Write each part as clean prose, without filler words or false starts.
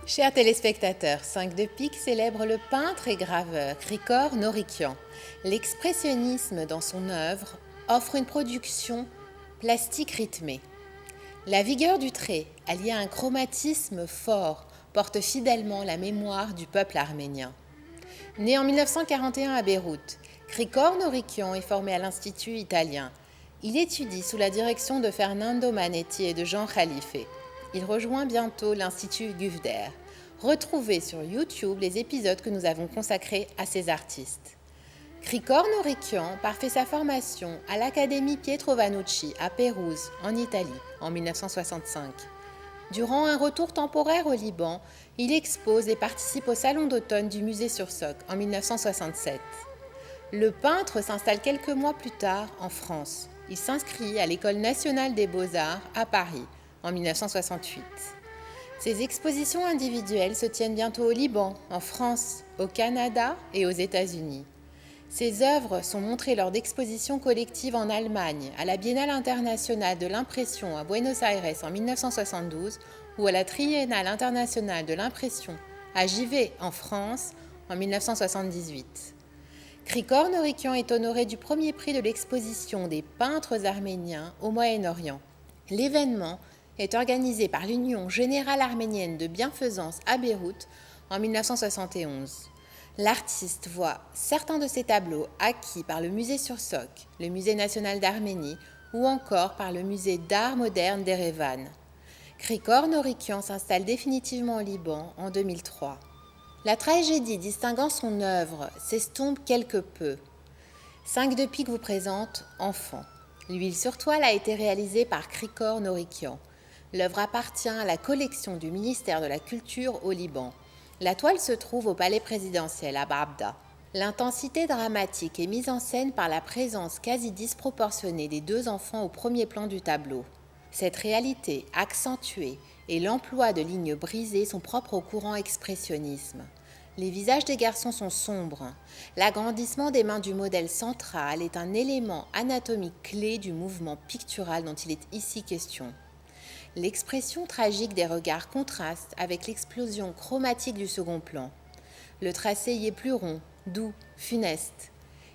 Chers téléspectateurs, 5 de pique célèbre le peintre et graveur Krikor Norikian. L'expressionnisme dans son œuvre offre une production plastique rythmée. La vigueur du trait, alliée à un chromatisme fort, porte fidèlement la mémoire du peuple arménien. Né en 1941 à Beyrouth, Krikor Norikian est formé à l'Institut italien. Il étudie sous la direction de Fernando Manetti et de Jean Khalife. Il rejoint bientôt l'Institut Gufder. Retrouvez sur YouTube les épisodes que nous avons consacrés à ces artistes. Krikor Norikian parfait sa formation à l'Académie Pietro Vanucci à Pérouse, en Italie, en 1965. Durant un retour temporaire au Liban, il expose et participe au Salon d'automne du musée sur Soc en 1967. Le peintre s'installe quelques mois plus tard en France. Il s'inscrit à l'École nationale des beaux-arts à Paris en 1968. Ses expositions individuelles se tiennent bientôt au Liban, en France, au Canada et aux États-Unis. Ses œuvres sont montrées lors d'expositions collectives en Allemagne, à la Biennale internationale de l'impression à Buenos Aires en 1972 ou à la Triennale internationale de l'impression à Givet en France en 1978. Krikor Norikian est honoré du premier prix de l'exposition des peintres arméniens au Moyen-Orient. L'événement est organisé par l'Union générale arménienne de bienfaisance à Beyrouth en 1971. L'artiste voit certains de ses tableaux acquis par le musée sur Soc, le musée national d'Arménie ou encore par le musée d'art moderne d'Erevan. Krikor Norikian s'installe définitivement au Liban en 2003. La tragédie distinguant son œuvre s'estompe quelque peu. 5 de pique vous présente Enfant. L'huile sur toile a été réalisée par Krikor Norikian. L'œuvre appartient à la collection du ministère de la Culture au Liban. La toile se trouve au palais présidentiel à Baabda. L'intensité dramatique est mise en scène par la présence quasi disproportionnée des deux enfants au premier plan du tableau. Cette réalité accentuée et l'emploi de lignes brisées sont propres au courant expressionnisme. Les visages des garçons sont sombres. L'agrandissement des mains du modèle central est un élément anatomique clé du mouvement pictural dont il est ici question. L'expression tragique des regards contraste avec l'explosion chromatique du second plan. Le tracé y est plus rond, doux, funeste.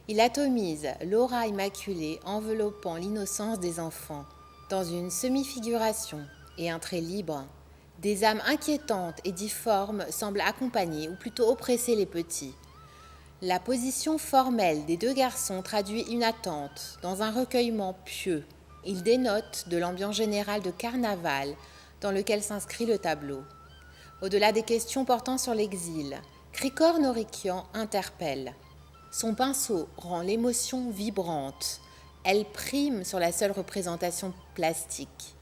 Il atomise l'aura immaculée enveloppant l'innocence des enfants. Dans une semi-figuration et un trait libre, des âmes inquiétantes et difformes semblent accompagner ou plutôt oppresser les petits. La position formelle des deux garçons traduit une attente dans un recueillement pieux. Il dénote de l'ambiance générale de carnaval dans lequel s'inscrit le tableau. Au-delà des questions portant sur l'exil, Krikor Norikian interpelle. Son pinceau rend l'émotion vibrante. Elle prime sur la seule représentation plastique.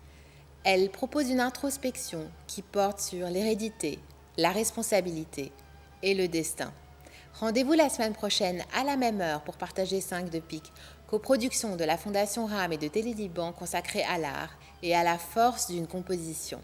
Elle propose une introspection qui porte sur l'hérédité, la responsabilité et le destin. Rendez-vous la semaine prochaine à la même heure pour partager 5 de pique, coproduction de la Fondation RAM et de Télé Liban consacrée à l'art et à la force d'une composition.